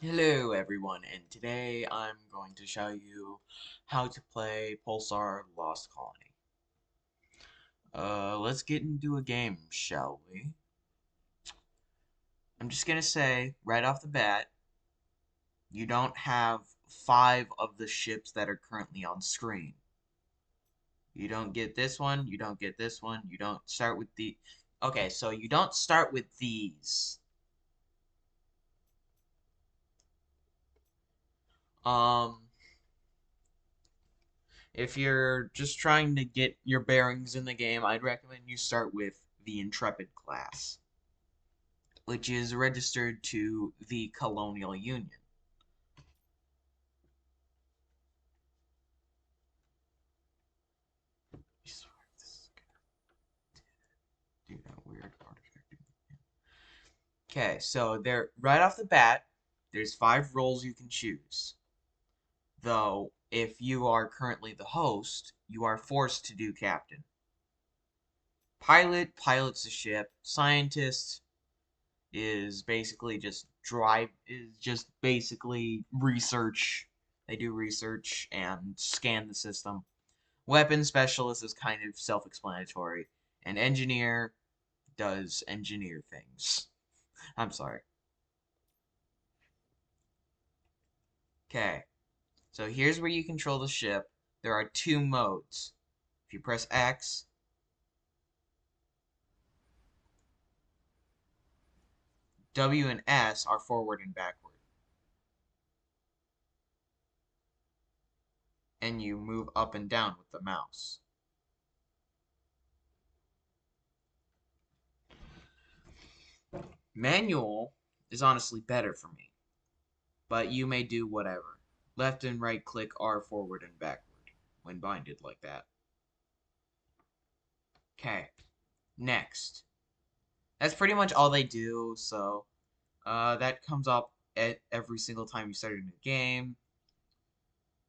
Hello everyone, and today I'm going to show you how to play Pulsar Lost Colony. Let's get into a game, shall we? I'm just gonna say, right off the bat, you don't have 5 of the ships that are currently on screen. You don't get this one, you don't get this one, you don't start with the... Okay, so you don't start with these. Um, If you're just trying to get your bearings in the game, I'd recommend you start with the Intrepid class, which is registered to the Colonial Union. Do that weird artifact. Okay, so there, right off the bat, there's 5 roles you can choose. Though, if you are currently the host, you are forced to do captain. Pilot pilots the ship. Scientist is just basically research. They do research and scan the system. Weapon specialist is kind of self-explanatory, and engineer does engineer things. I'm sorry. Okay, so here's where you control the ship. There are 2 modes. If you press X, W and S are forward and backward, and you move up and down with the mouse. Manual is honestly better for me, but you may do whatever. Left and right click are forward and backward when binded like that. Okay, next. That's pretty much all they do, so that comes up at every single time you start a new game.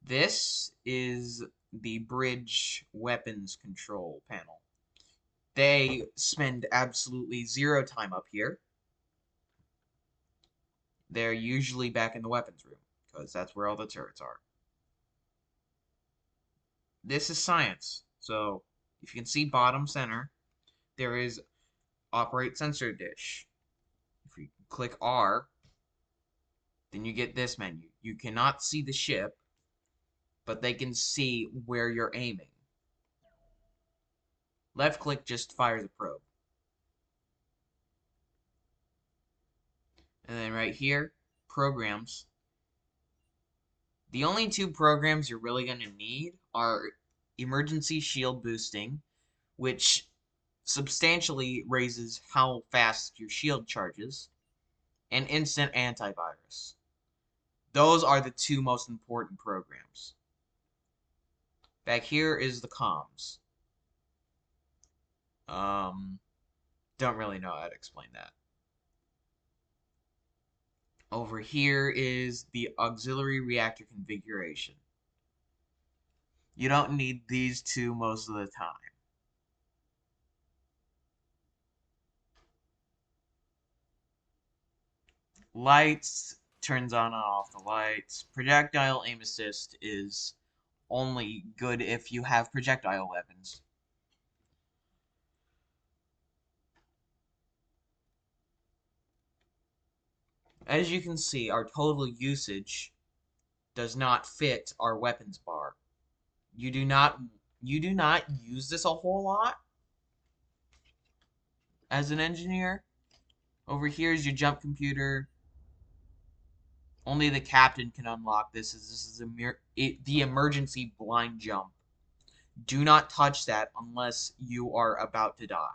This is the bridge weapons control panel. They spend absolutely 0 time up here. They're usually back in the weapons room, because that's where all the turrets are. This is science. So, if you can see bottom center, there is operate sensor dish. If you click R, then you get this menu. You cannot see the ship, but they can see where you're aiming. Left click just fires a probe. And then right here, programs. The only 2 programs you're really going to need are emergency shield boosting, which substantially raises how fast your shield charges, and instant antivirus. Those are the 2 most important programs. Back here is the comms. Don't really know how to explain that. Over here is the auxiliary reactor configuration. You don't need these 2 most of the time. Lights turns on and off the lights. Projectile aim assist is only good if you have projectile weapons. As you can see, our total usage does not fit our weapons bar. You do not use this a whole lot as an engineer. Over here is your jump computer. Only the captain can unlock this. This is the emergency blind jump. Do not touch that unless you are about to die.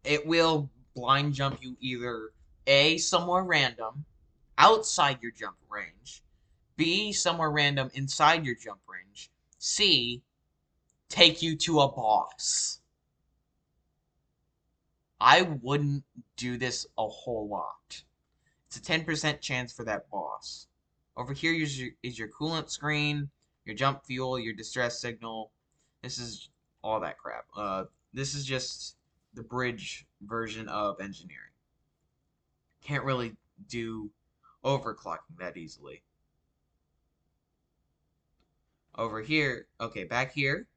It will blind jump you either A, somewhere random, outside your jump range, B, somewhere random inside your jump range, C, take you to a boss. I wouldn't do this a whole lot. It's a 10% chance for that boss. Over here is your coolant screen, your jump fuel, your distress signal. This is all that crap. This is just the bridge version of engineering. Can't really do overclocking that easily. Over here, okay, back here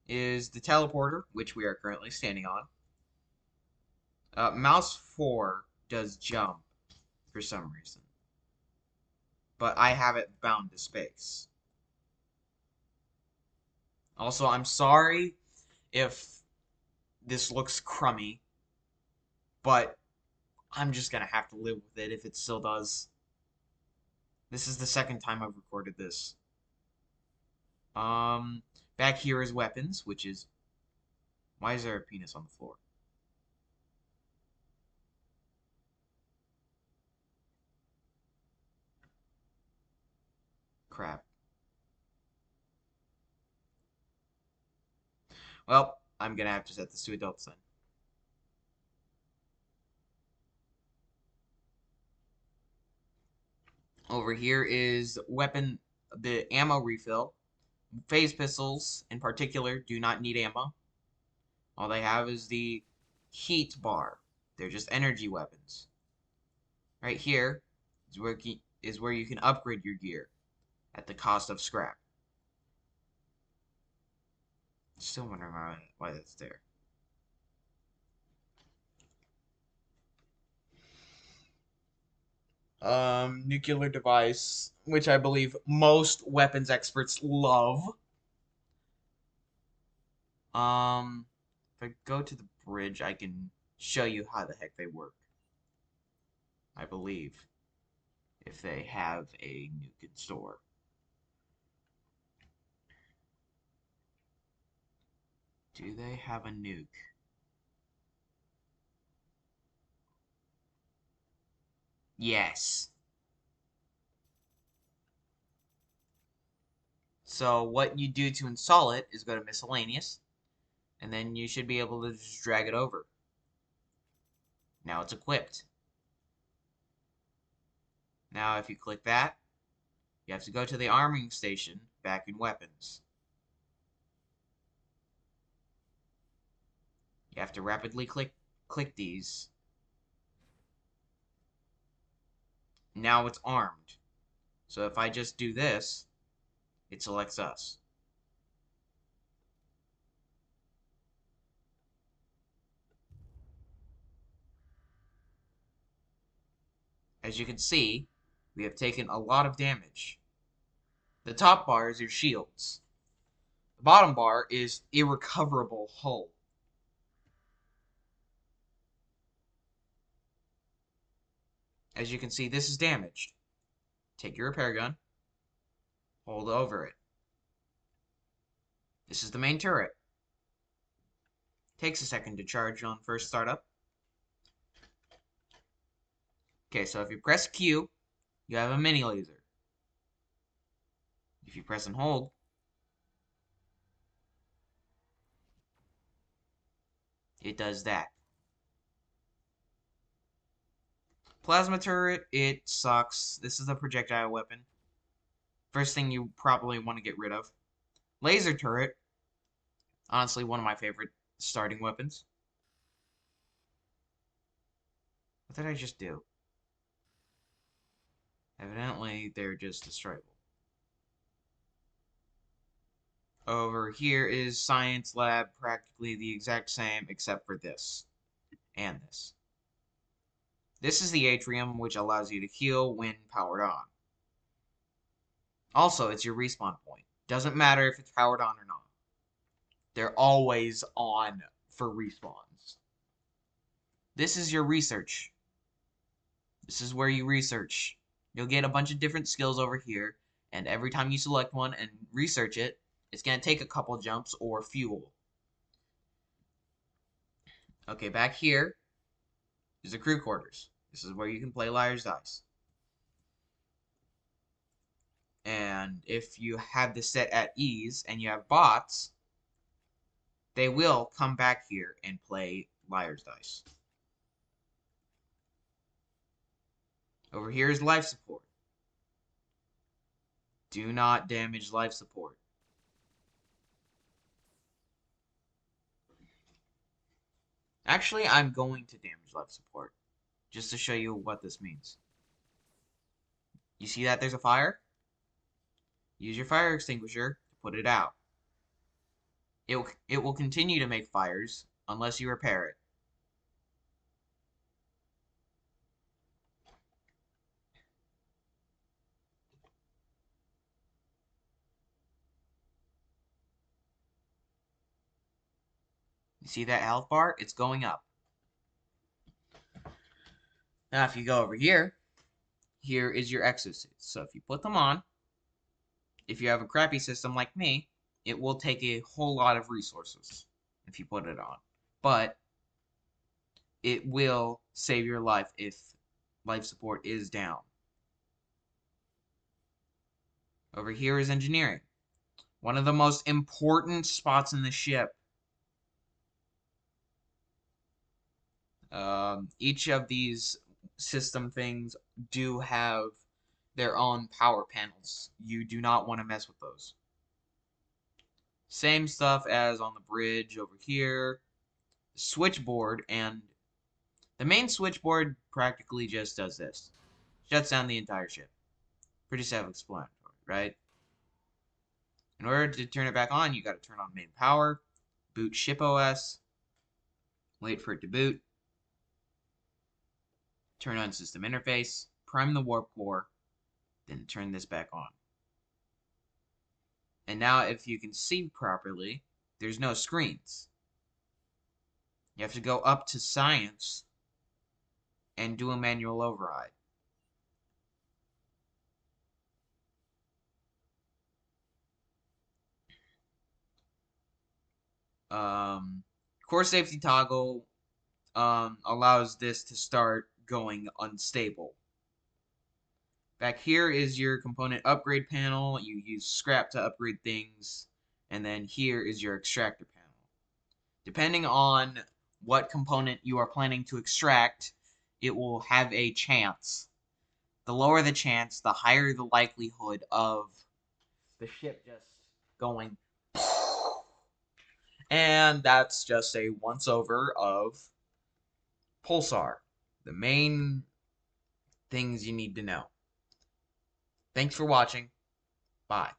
is the teleporter, which we are currently standing on. Mouse 4 does jump for some reason, but I have it bound to space. Also, I'm sorry if this looks crummy, but I'm just gonna have to live with it if it still does. This is the second time I've recorded this. Um, Back here is weapons, which is... Why is there a penis on the floor? Crap. Well, I'm gonna have to set this to adults then. Over here is weapon, the ammo refill. Phase pistols, in particular, do not need ammo. All they have is the heat bar. They're just energy weapons. Right here is where you can upgrade your gear at the cost of scrap. Still wondering why that's there. Nuclear device, which I believe most weapons experts love. If I go to the bridge, I can show you how the heck they work. I believe, if they have a nuke in store. Do they have a nuke? Yes. So what you do to install it is go to miscellaneous, and then you should be able to just drag it over. Now it's equipped. Now if you click that, you have to go to the arming station back in weapons. You have to rapidly click these. Now it's armed. So if I just do this, it selects us. As you can see, we have taken a lot of damage. The top bar is your shields. The bottom bar is irrecoverable hull. As you can see, this is damaged. Take your repair gun, hold over it. This is the main turret. Takes a second to charge on first startup. Okay, so if you press Q, you have a mini laser. If you press and hold, it does that. Plasma turret, it sucks. This is a projectile weapon. First thing you probably want to get rid of. Laser turret, honestly one of my favorite starting weapons. What did I just do? Evidently, they're just destroyable. Over here is science lab, practically the exact same except for this and this. This is the atrium, which allows you to heal when powered on. Also, it's your respawn point. Doesn't matter if it's powered on or not. They're always on for respawns. This is your research. This is where you research. You'll get a bunch of different skills over here, and every time you select one and research it, it's going to take a couple jumps or fuel. Okay, back here is the crew quarters. This is where you can play Liar's Dice. And if you have this set at ease and you have bots, they will come back here and play Liar's Dice. Over here is life support. Do not damage life support. Actually, I'm going to damage life support just to show you what this means. You see that there's a fire? Use your fire extinguisher to put it out. It will continue to make fires unless you repair it. You see that health bar? It's going up. Now, if you go over here, here is your exosuits. So if you put them on, if you have a crappy system like me, it will take a whole lot of resources if you put it on. But it will save your life if life support is down. Over here is engineering. One of the most important spots in the ship. Each of these system things do have their own power panels. You do not want to mess with those. Same stuff as on the bridge over here. Switchboard, and the main switchboard practically just does this. Shuts down the entire ship. Pretty self-explanatory, right? In order to turn it back on, you got to turn on main power, boot ship OS, wait for it to boot, turn on system interface, prime the warp core, then turn this back on. And now if you can see properly, there's no screens. You have to go up to science and do a manual override. Core safety toggle allows this to start going unstable. Back here is your component upgrade panel. You use scrap to upgrade things. And then here is your extractor panel. Depending on what component you are planning to extract, it will have a chance. The lower the chance, the higher the likelihood of the ship just going. And that's just a once over of pulsar. The main things you need to know. Thanks for watching. Bye.